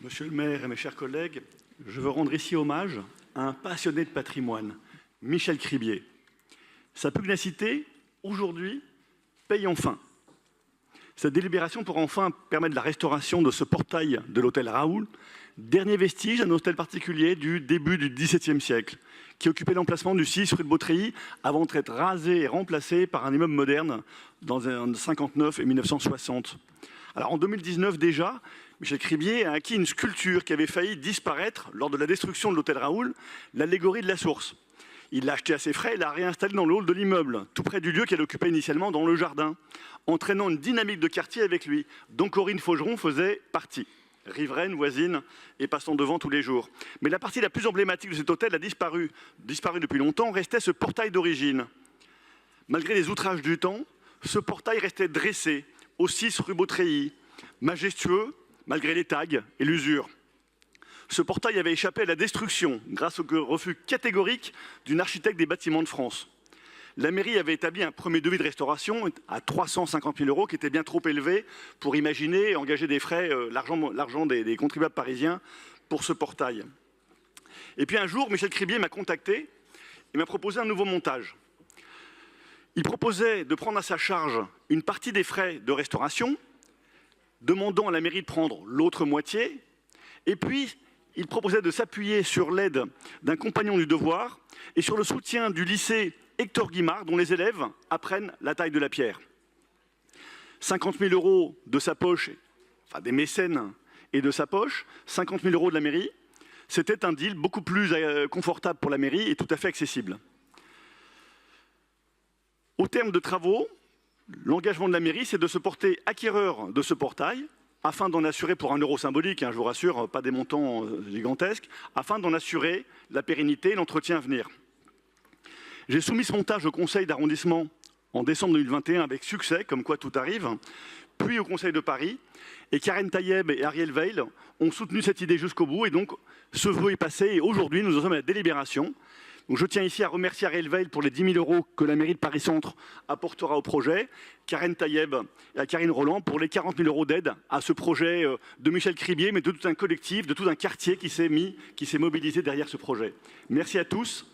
Monsieur le maire et mes chers collègues, je veux rendre ici hommage à un passionné de patrimoine, Michel Cribier. Sa pugnacité, aujourd'hui, paye enfin. Cette délibération pourra enfin permettre la restauration de ce portail de l'hôtel Raoul, dernier vestige d'un hôtel particulier du début du XVIIe siècle, qui occupait l'emplacement du 6 rue de Beautreilly avant d'être rasé et remplacé par un immeuble moderne dans 1959 et 1960. Alors en 2019 déjà, Michel Cribier a acquis une sculpture qui avait failli disparaître lors de la destruction de l'hôtel Raoul, l'allégorie de la source. Il l'a acheté à ses frais et l'a réinstallé dans le hall de l'immeuble, tout près du lieu qu'elle occupait initialement dans le jardin, entraînant une dynamique de quartier avec lui, dont Corinne Faugeron faisait partie. Riveraine, voisine et passant devant tous les jours. Mais la partie la plus emblématique de cet hôtel a disparu depuis longtemps, restait ce portail d'origine. Malgré les outrages du temps, ce portail restait dressé au 6 rue Beautreilly, majestueux malgré les tags et l'usure. Ce portail avait échappé à la destruction grâce au refus catégorique d'une architecte des bâtiments de France. La mairie avait établi un premier devis de restauration à 350 000 € qui était bien trop élevé pour imaginer engager des frais, l'argent des contribuables parisiens pour ce portail. Et puis un jour, Michel Cribier m'a contacté et m'a proposé un nouveau montage. Il proposait de prendre à sa charge une partie des frais de restauration, demandant à la mairie de prendre l'autre moitié, et puis il proposait de s'appuyer sur l'aide d'un compagnon du devoir et sur le soutien du lycée Hector Guimard, dont les élèves apprennent la taille de la pierre. 50 000 € de sa poche, enfin des mécènes et de sa poche, 50 000 € de la mairie, c'était un deal beaucoup plus confortable pour la mairie et tout à fait accessible. Au terme de travaux, l'engagement de la mairie, c'est de se porter acquéreur de ce portail, afin d'en assurer, pour un euro symbolique, je vous rassure, pas des montants gigantesques, afin d'en assurer la pérennité et l'entretien à venir. J'ai soumis ce montage au conseil d'arrondissement en décembre 2021 avec succès, comme quoi tout arrive, puis au conseil de Paris, et Karen Tayeb et Ariel Veil ont soutenu cette idée jusqu'au bout, et donc ce vœu est passé, et aujourd'hui nous en sommes à la délibération. Donc je tiens ici à remercier Ariel Veil pour les 10 000 € que la mairie de Paris-Centre apportera au projet, Karen Tayeb et Karine Roland pour les 40 000 € d'aide à ce projet de Michel Cribier, mais de tout un collectif, de tout un quartier qui s'est mobilisé derrière ce projet. Merci à tous.